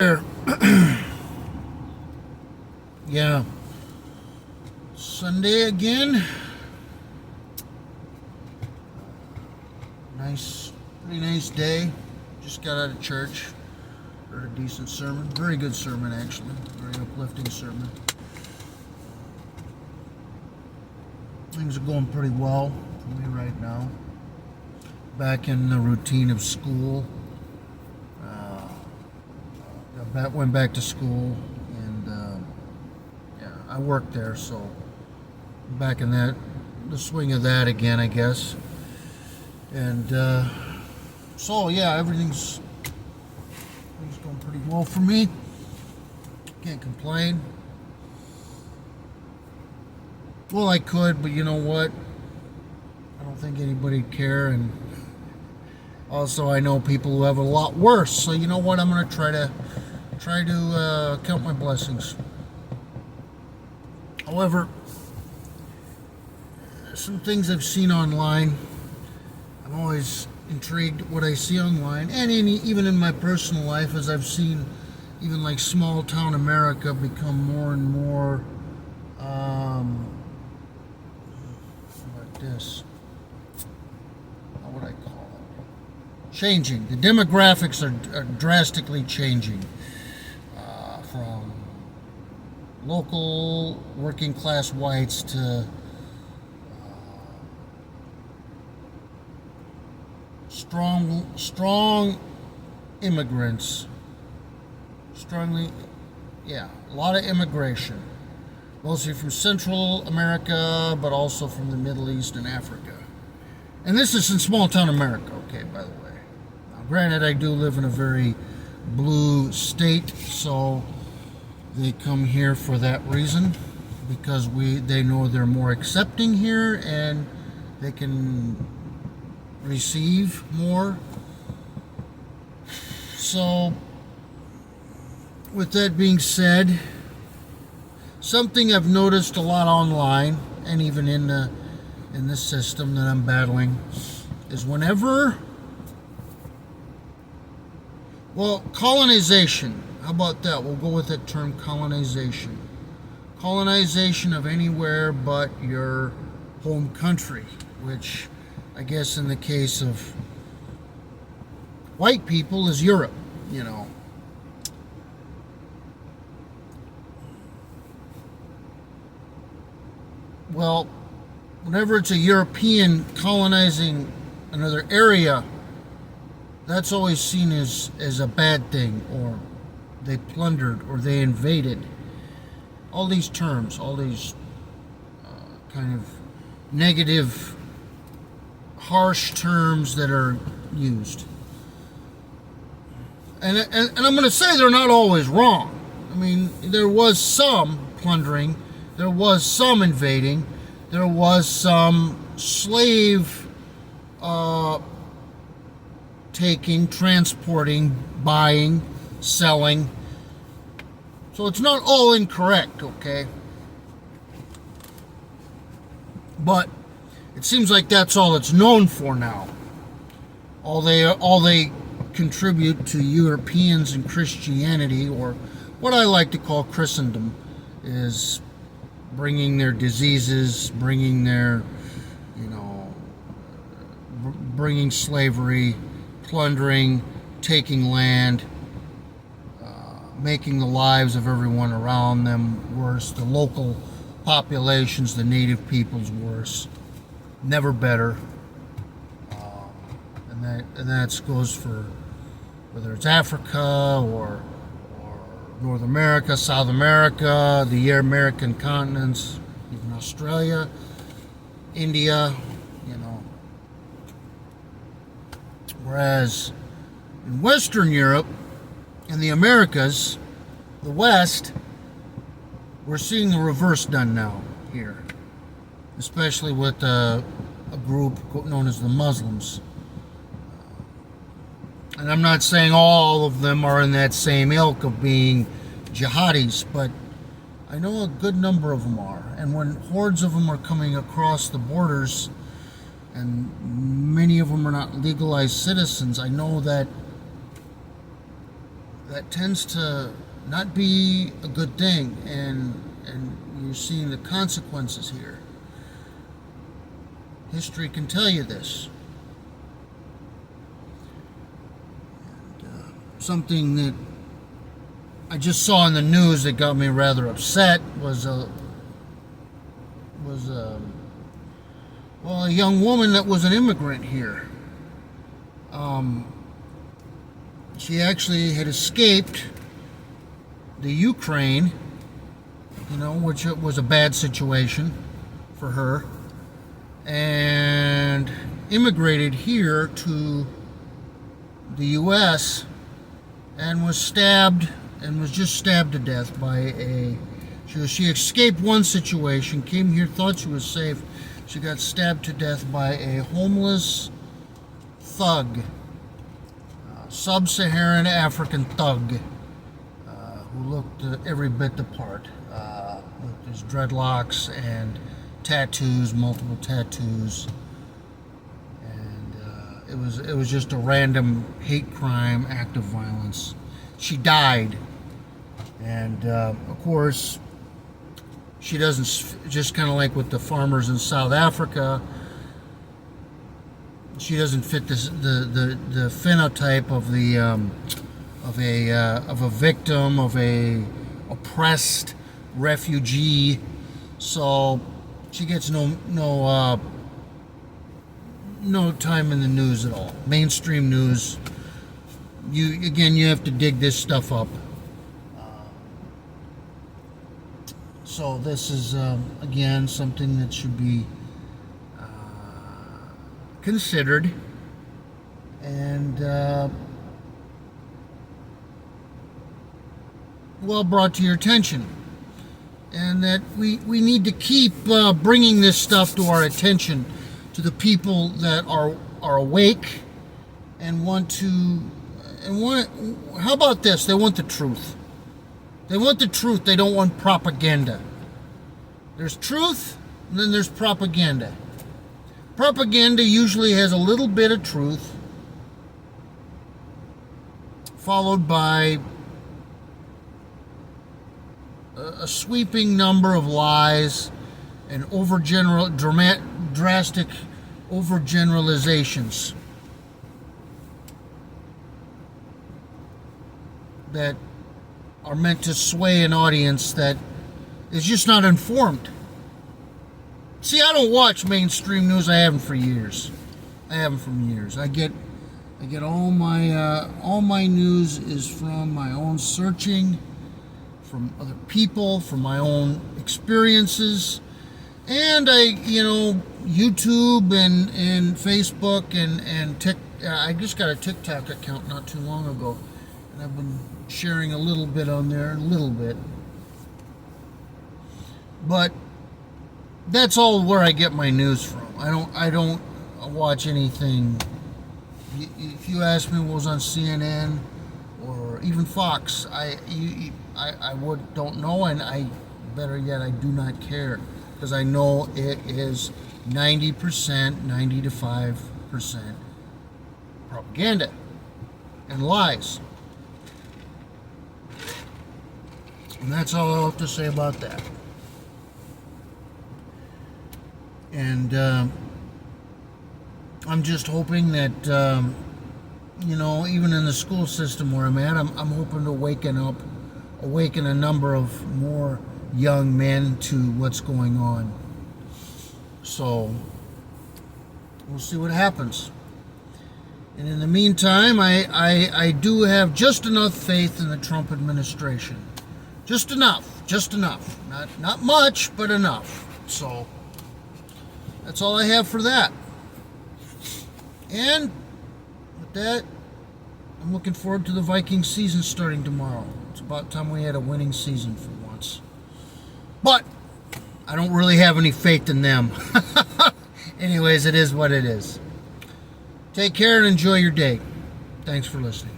There. Yeah. Sunday again. Pretty nice day. Just got out of church. Heard a decent sermon. Very good sermon, actually. Very uplifting sermon. Things are going pretty well for me right now. Back in the routine of school. Went back to school, and I worked there, so back in the swing of that again, I guess. And so yeah, everything's going pretty well for me. Can't complain. Well, I could, but you know what? I don't think anybody'd care, and also I know people who have a lot worse. So you know what? I'm going to try to count my blessings. However, some things I've seen online, I'm always intrigued what I see online, and even in my personal life, as I've seen even like small town America become more and more like this. How would I call it? Changing. The demographics are drastically changing. From local working class whites to strong immigrants. A lot of immigration, mostly from Central America, but also from the Middle East and Africa. And this is in small town America, okay, by the way. Now, granted, I do live in a very blue state, so they come here for that reason, because they know they're more accepting here and they can receive more. So, with that being said, something I've noticed a lot online and even in the system that I'm battling is colonization. How about that? We'll go with that term, colonization. Colonization of anywhere but your home country, which I guess in the case of white people is Europe, you know. Well, whenever it's a European colonizing another area, that's always seen as a bad thing, or they plundered, or they invaded. All these terms, all these kind of negative, harsh terms that are used. And I'm going to say they're not always wrong. I mean, there was some plundering, there was some invading, there was some slave taking, transporting, buying, selling. So it's not all incorrect, okay? But it seems like that's all it's known for now. All they contribute to Europeans and Christianity, or what I like to call Christendom, is bringing their diseases, bringing their, bringing slavery, plundering, taking land, making the lives of everyone around them worse, the local populations, the native peoples worse, never better. And that goes for whether it's Africa or North America, South America, the American continents, even Australia, India, Whereas in Western Europe and the Americas, the West, we're seeing the reverse done now here, especially with a group known as the Muslims. And I'm not saying all of them are in that same ilk of being jihadis, but I know a good number of them are. And when hordes of them are coming across the borders, and many of them are not legalized citizens, I know that that tends to not be a good thing, and you're seeing the consequences here. History can tell you this. Something that I just saw in the news that got me rather upset was a young woman that was an immigrant here. She actually had escaped the Ukraine, which was a bad situation for her, and immigrated here to the U.S. and was just stabbed to death by she escaped one situation, came here, thought she was safe. She got stabbed to death by a homeless thug, sub-Saharan African thug, who looked every bit the part, with his dreadlocks and tattoos, multiple tattoos. It was just a random hate crime, act of violence. She died, and of course, she doesn't, just kind of like with the farmers in South Africa, she doesn't fit the phenotype of a victim, of a oppressed refugee. So she gets no time in the news at all. Mainstream news. You have to dig this stuff up. So this is again something that should be considered and well brought to your attention, and that we need to keep bringing this stuff to our attention, to the people that are awake and how about this? They want the truth. They want the truth. They don't want propaganda. There's truth, and then there's propaganda. Propaganda usually has a little bit of truth, followed by a sweeping number of lies and drastic overgeneralizations that are meant to sway an audience that is just not informed. See, I don't watch mainstream news. I haven't for years. I get all my news is from my own searching, from other people, from my own experiences, and YouTube and Facebook and I just got a TikTok account not too long ago, and I've been sharing a little bit on there, but that's all where I get my news from. I don't watch anything. If you ask me what was on CNN or even Fox, I don't know, and better yet, I do not care, because I know it is 90 to 5% propaganda and lies. And that's all I'll have to say about that. And I'm just hoping that, even in the school system where I'm at, I'm hoping to awaken a number of more young men to what's going on. So we'll see what happens. And in the meantime, I do have just enough faith in the Trump administration. Just enough. Not much, but enough. So that's all I have for that. And with that, I'm looking forward to the Viking season starting tomorrow. It's about time we had a winning season for once. But I don't really have any faith in them. Anyways, it is what it is. Take care and enjoy your day. Thanks for listening.